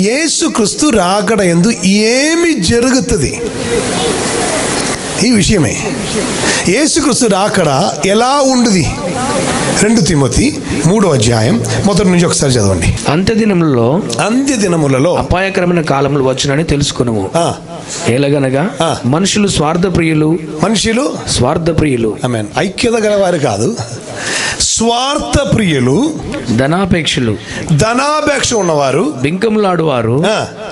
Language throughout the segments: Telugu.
యేసుక్రీస్తు రాకడ యందు ఏమి జరుగుతుంది ఈ విషయమే. యేసుక్రీస్తు రాకడ ఎలా ఉండదు? 2 తిమోతి 3వ అధ్యాయం మొదటి నుంచి ఒకసారి చదవండి. అంత్యదినములలో అపాయకరమైన కాలములు వచ్చునని తెలుసుకున్నాము. ఎలాగనగా మనుషులు స్వార్థప్రియులు ఆమేన్. ఐక్యత గలవారు కాదు, స్వార్థ ప్రియులు, ధనాపేక్ష ఉన్నవారు, బింకములాడువారు,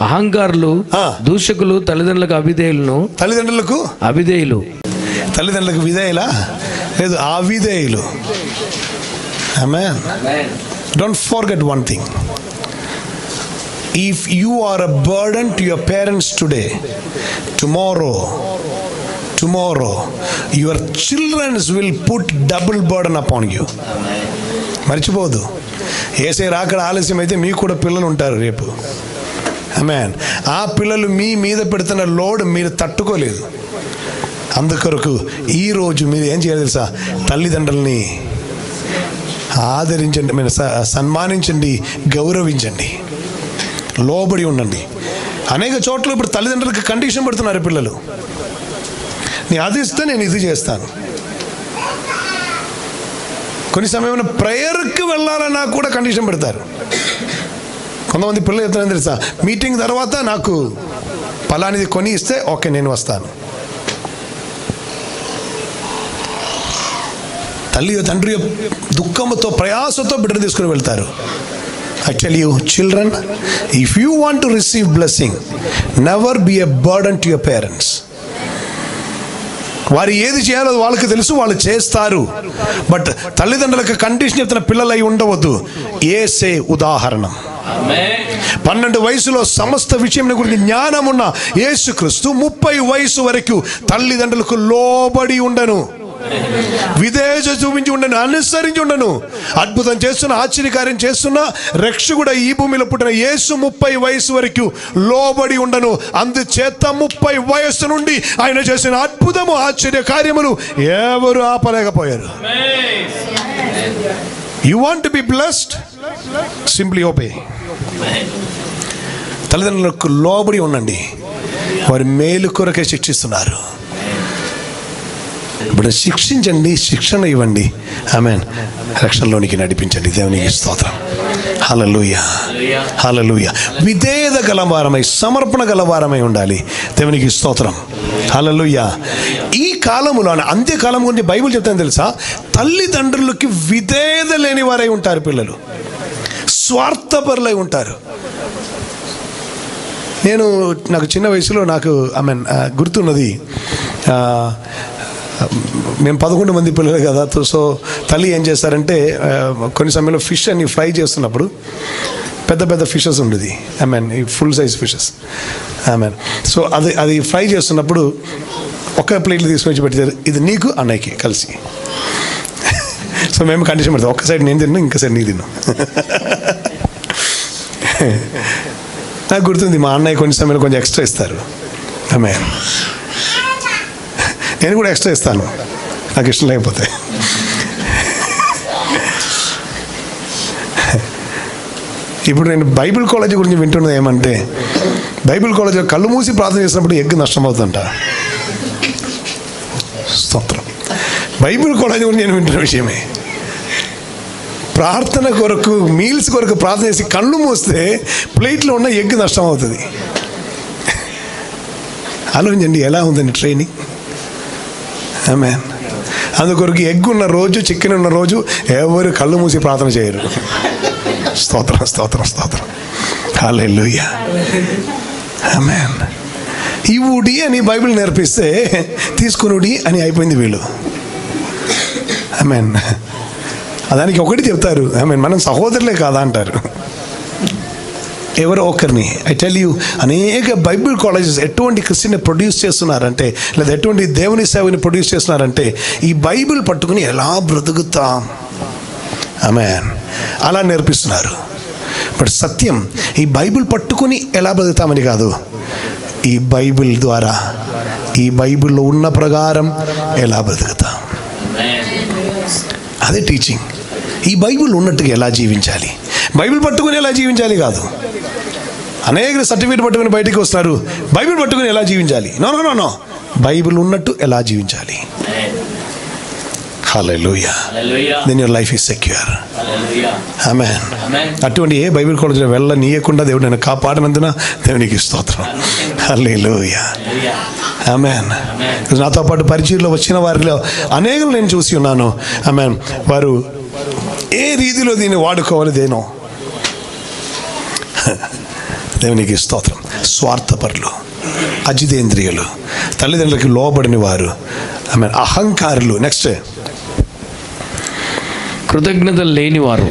అహంకారులు, దూషకులు, తల్లిదండ్రులకు విధేయులా లేదు, అవిధేయులు. ఆమేన్. Don't forget one thing. If you are a burden to your parents today, tomorrow your children will put double burden upon you. మర్చిపోదు, యేసయ్య రాకడ ఆలస్యం అయితే మీకు కూడా పిల్లలు ఉంటారు రేపు. ఆమేన్. ఆ పిల్లలు మీ మీద పెడుతున్న లోడ్ మీరు తట్టుకోలేదు. అందుకొరకు ఈరోజు మీరు ఏం చేయాలి తెలుసా? తల్లిదండ్రుల్ని ఆదరించండి, మీరు సన్మానించండి, గౌరవించండి, లోబడి ఉండండి. అనేక చోట్ల ఇప్పుడు తల్లిదండ్రులకు కండిషన్ పెడుతున్నారు పిల్లలు. నీ అది ఇస్తే నేను ఇది చేస్తాను. కొన్ని సమయంలో ప్రేయర్కి వెళ్ళాలన్నా కూడా కండిషన్ పెడతారు. కొంతమంది పిల్లలు చెప్తున్నారు తెలుసా, మీటింగ్ తర్వాత నాకు పలానిది కొని ఇస్తే ఓకే నేను వస్తాను. తల్లి తండ్రి దుఃఖంతో ప్రయాసంతో బిడ్డను తీసుకుని వెళ్తారు. I tell you, children, if you want to receive blessing, never be a burden to your parents. వారు ఏది చేయాలో వాళ్ళకి తెలుసు, వాళ్ళు చేస్తారు. బట్ తల్లిదండ్రులకు కండిషన్ చెప్తున్న పిల్లలు అయి ఉండవద్దు. యేసే ఉదాహరణం. 12 వయసులో సమస్త విషయం గురించి జ్ఞానం ఉన్న యేసుక్రీస్తు 30 వయసు వరకు తల్లిదండ్రులకు లోబడి ఉండను, విధేయత చూపించి ఉండను, అనుసరించి ఉండను. అద్భుతం చేస్తున్న, ఆశ్చర్యకార్యం చేస్తున్న రక్షకుడు ఈ భూమిలో పుట్టిన యేసు 30 వయసు వరకు లోబడి ఉండను. అందుచేత 30 వయస్సు నుండి ఆయన చేసిన అద్భుతము, ఆశ్చర్య కార్యములు ఎవరు ఆపలేకపోయారు. You want to be blessed? Simply obey. తల్లిదండ్రులకు లోబడి ఉండండి. వారి మేలు కొరకే శిక్షిస్తున్నారు. ఇప్పుడు శిక్షించండి, శిక్షణ ఇవ్వండి. ఆమేన్. రక్షణలోనికి నడిపించండి. దేవునికి స్తోత్రం. హల్లెలూయా, హల్లెలూయా. విధేయత గలవారమై, సమర్పణ గలవారమై ఉండాలి. దేవునికి స్తోత్రం. హల్లెలూయా. ఈ కాలములో, అంత్యకాలం గురించి బైబిల్ చెప్తాను తెలుసా? తల్లిదండ్రులకి విధేయత లేని వారై ఉంటారు పిల్లలు, స్వార్థపరులై ఉంటారు. నాకు చిన్న వయసులో గుర్తున్నది, మేము 11 మంది పిల్లలు కదా. సో తల్లి ఏం చేస్తారంటే, కొన్ని సమయంలో ఫిష్ అని ఫ్రై చేస్తున్నప్పుడు పెద్ద పెద్ద ఫిషెస్ ఉండేది, ఫుల్ సైజ్ ఫిషెస్. సో అది ఫ్రై చేస్తున్నప్పుడు ఒక ప్లేట్లు తీసుకొచ్చి పెట్టారు, ఇది నీకు అన్నయ్యకి కలిసి. సో మేము కండిషన్ పెడతాం, ఒక్క సైడ్ నేను తిన్నాను, ఇంకో సైడ్ నీ తిన్నాను. నాకు గుర్తుంది, మా అన్నయ్య కొన్ని సమయంలో కొంచెం ఎక్స్ట్రా ఇస్తారు. నేను కూడా ఎక్స్ట్రా ఇస్తాను, నాకు ఇష్టం లేకపోతే. ఇప్పుడు నేను బైబిల్ కాలేజీ గురించి వింటున్నది ఏమంటే, బైబిల్ కాలేజీలో కళ్ళు మూసి ప్రార్థన చేసినప్పుడు ఎగ్ నష్టమవుతుందంట. స్తోత్రం. బైబిల్ కాలేజీ గురించి నేను వింటున్న విషయమే. ప్రార్థన కొరకు, మీల్స్ కొరకు ప్రార్థన చేసి కళ్ళు మూస్తే ప్లేట్లో ఉన్న ఎగ్ నష్టం అవుతుంది. ఆలోచించండి ఎలా ఉందండి ట్రైనింగ్. ఆమేన్. అందుకొరకు ఎగ్ ఉన్న రోజు, చికెన్ ఉన్న రోజు ఎవరు కళ్ళు మూసి ప్రార్థన చేయరు. స్తోత్రం, స్తోత్రం, స్తోత్రం. హల్లెలూయా. ఆమేన్. ఇవుడి అని బైబిల్ నేర్పిస్తే తీసుకునుడి అని అయిపోయింది వీళ్ళు. ఆమేన్. దానికి ఒకటి చెప్తారు, మనం సహోదరులే కాదా అంటారు. ఎవరో ఒకరిని. ఐ టెల్ యూ, అనేక బైబిల్ కాలేజెస్ ఎటువంటి క్రిస్టియన్ని ప్రొడ్యూస్ చేస్తున్నారంటే, లేదా ఎటువంటి దేవుని సేవని ప్రొడ్యూస్ చేస్తున్నారంటే, ఈ బైబిల్ పట్టుకుని ఎలా బ్రతుకుతాం, ఆమేన్, అలా నేర్పిస్తున్నారు. బట్ సత్యం, ఈ బైబిల్ పట్టుకుని ఎలా బ్రతుకుతామని కాదు, ఈ బైబిల్ ద్వారా, ఈ బైబిల్లో ఉన్న ప్రకారం ఎలా బ్రతుకుతాం, అదే టీచింగ్. ఈ బైబిల్ ఉన్నట్టుగా ఎలా జీవించాలి, బైబిల్ పట్టుకుని ఎలా జీవించాలి కాదు. అనేక సర్టిఫికేట్ పట్టుకుని బయటికి వస్తారు, బైబిల్ పట్టుకుని ఎలా జీవించాలి? No no no no, Bible ఉన్నట్టు ఎలా జీవించాలి? Hallelujah. Then your life is secure. Amen. అటువంటి ఏ బైబిల్ కాలేజీలో వెళ్ళనీయకుండా దేవుడు నన్ను కాపాడినందున దేవునికి స్తోత్రం. హల్లెలూయా. ఆమేన్. నాతో పాటు పరిచయంలో వచ్చిన వారిలో అనేకలు నేను చూసి ఉన్నాను. ఆమేన్. వారు ఏ రీతిలో దీన్ని వాడుకోవాలి దేనో. దేవునికి స్తోత్రం. స్వార్థపరులు, అజితేంద్రియులు, తల్లిదండ్రులకి లోబడిన వారు, ఆమేన్, అహంకారులు. నెక్స్ట్ కృతజ్ఞత లేనివారు.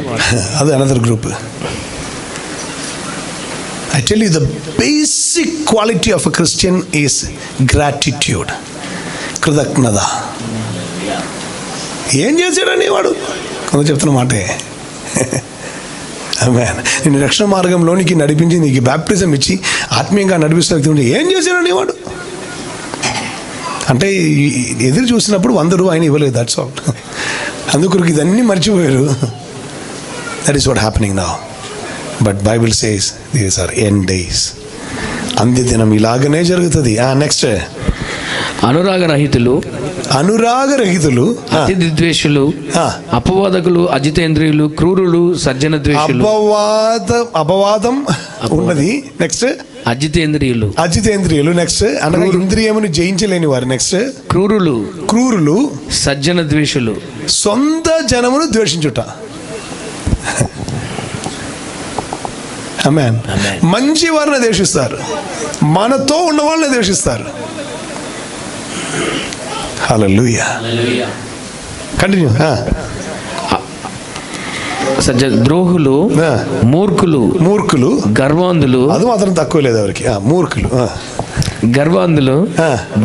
అది another group. I tell you the basic quality of a Christian is gratitude. కృతజ్ఞత. ఏం చేశాడని వాడు కొంత చెప్తున్న మాటే. ఆమేన్. నేను రక్షణ మార్గంలోనికి నడిపించి నీకు బ్యాప్టిజం ఇచ్చి ఆత్మీయంగా నడిపిస్తూ ఉంటే ఏం చేశాడని వాడు అంటే ఎదురు చూసినప్పుడు 100 రూపాయలు ఆయన ఇవ్వలేదు. That's all. అందుకు ఇదన్నీ మర్చిపోయారు. That is what happening now. But Bible says these are end days. అంత్య దినం ఇలాగనే జరుగుతుంది. నెక్స్ట్ అనురాగరహితులు, అతి ద్వేషులు, అపవాదకులు, అజితేంద్రియులు, క్రూరులు, సజ్జన ద్వేషులు. అపవాదం ఉన్నది. నెక్స్ట్ అజితేంద్రియులు. నెక్స్ట్ అనగా ఇంద్రియమును జయించలేని వారు. నెక్స్ట్ క్రూరులు, సజ్జన ద్వేషులు. సొంత జనమును ద్వేషించుట. ఆమేన్. మంచి వారిని ద్వేషిస్తారు, మనతో ఉన్న వాళ్ళని ద్వేషిస్తారు. హల్లెలూయా. కంటిన్యూ. ద్రోహులు, మూర్ఖులు, గర్వాంధులు. అది మాత్రం తక్కువ లేదు ఎవరికి. మూర్ఖులు, గర్వాంధులు,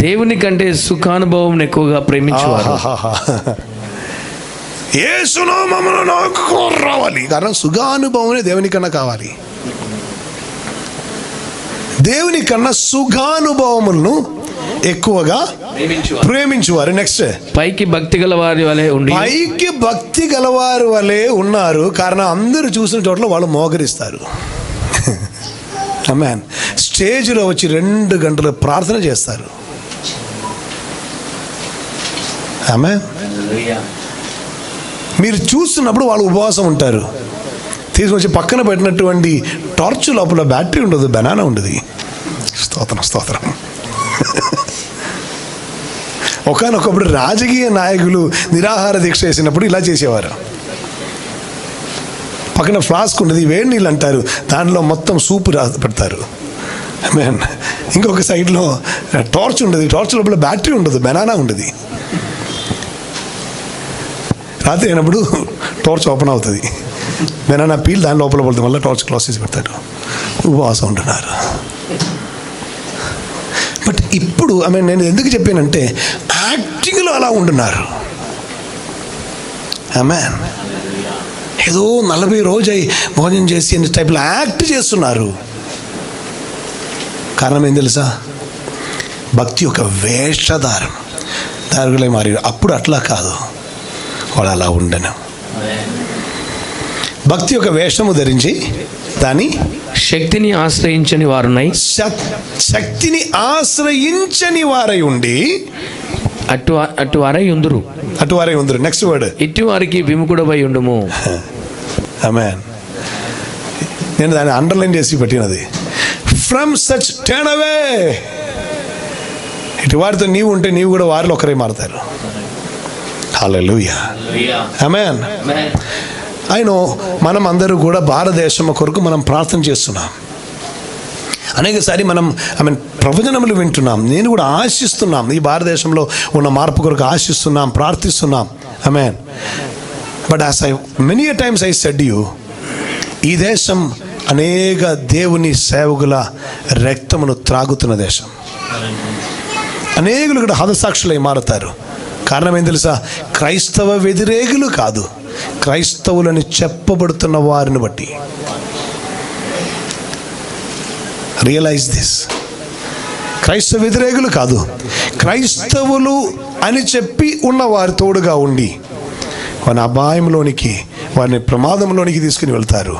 దేవుని కంటే సుఖానుభవం ఎక్కువగా ప్రేమించేవారు. యేసునామమున నాకు రావాలి. కారణం సుఖానుభవమే దేవుని కన్నా కావాలి. దేవుని కన్నా సుఖానుభవములను ఎక్కువగా ప్రేమించువారు. నెక్స్ట్ పైకి భక్తి గలవారి వలె ఉన్నారు. కారణం అందరూ చూసిన చోట్ల వాళ్ళు మోకరిస్తారు. ఆమేన్. స్టేజ్లో వచ్చి 2 గంటలు ప్రార్థన చేస్తారు. ఆమేన్. మీరు చూస్తున్నప్పుడు వాళ్ళు ఉపవాసం ఉంటారు. తీసుకొచ్చి పక్కన పెట్టినటువంటి టార్చ్ లోపల బ్యాటరీ ఉండదు, బనానా ఉండదు. స్తోత్రం. ఒకనొకప్పుడు రాజకీయ నాయకులు నిరాహార దీక్ష చేసినప్పుడు ఇలా చేసేవారు. పక్కన ఫ్లాస్క్ ఉండదు, వేడి నీళ్ళు అంటారు, దానిలో మొత్తం సూపు పెడతారు. ఆమేన్. ఇంకొక సైడ్లో టార్చ్ ఉండదు, టార్చ్ లోపల బ్యాటరీ ఉండదు, బనానా ఉండదు. రాత్రి అయినప్పుడు టార్చ్ ఓపెన్ అవుతుంది, బనానా పీల్ దాని లోపల పడుతుంది, వల్ల టార్చ్ క్లోజ్ చేసి పెడతారు. ఉపవాసం ఉంటున్నారు. బట్ ఇప్పుడు నేను ఎందుకు చెప్పానంటే యాక్టింగ్లో అలా ఉంటున్నారు. ఆమేన్. ఏదో 40 రోజు భోజనం చేసి టైప్లో యాక్ట్ చేస్తున్నారు. కారణం ఏం తెలుసా? భక్తి ఒక వేషధారం దారులే మారి. అప్పుడు అట్లా కాదు, వాళ్ళు అలా ఉండను. భక్తి ఒక వేషము ధరించి దాని శక్తిని ఆశ్రయించని వారున్నాయి. శక్తిని ఆశ్రయించని వారై ఉండి అటువారై ఉందురు. నెక్స్ట్ వర్డ్, ఇటు వారికి విముఖుడవై ఉండుము. ఆమేన్. నేను దాన్ని అండర్లైన్ చేసి పెట్టినది. ఫ్రమ్ సచ్ టర్న్ అవే. ఇటు వారితో నీవు ఉంటే నీవు కూడా వారిలో ఒకరే మారుతారు. హల్లెలూయా. ఆమేన్. అయినో మనం అందరూ కూడా భారతదేశం కొరకు మనం ప్రార్థన చేస్తున్నాం. అనేకసారి మనం ప్రవచనములు వింటున్నాం. నేను కూడా ఆశిస్తున్నాం, ఈ భారతదేశంలో ఉన్న మార్పు కొరకు ఆశిస్తున్నాం, ప్రార్థిస్తున్నాం. Amen. But many times I said you, ఈ దేశం అనేక దేవుని సేవకుల రక్తమును త్రాగుతున్న దేశం. అనేకులు కూడా హతసాక్షులై మారుతారు. కారణం ఏం తెలుసా? క్రైస్తవ వ్యతిరేకులు కాదు, క్రైస్తవులని చెప్పబడుతున్న వారిని బట్టి. Realize this. క్రైస్తవ వ్యతిరేకులు కాదు, క్రైస్తవులు అని చెప్పి ఉన్న వారి తోడుగా ఉండి వారిని అపాయంలోనికి, వారిని ప్రమాదంలోనికి తీసుకుని వెళ్తారు.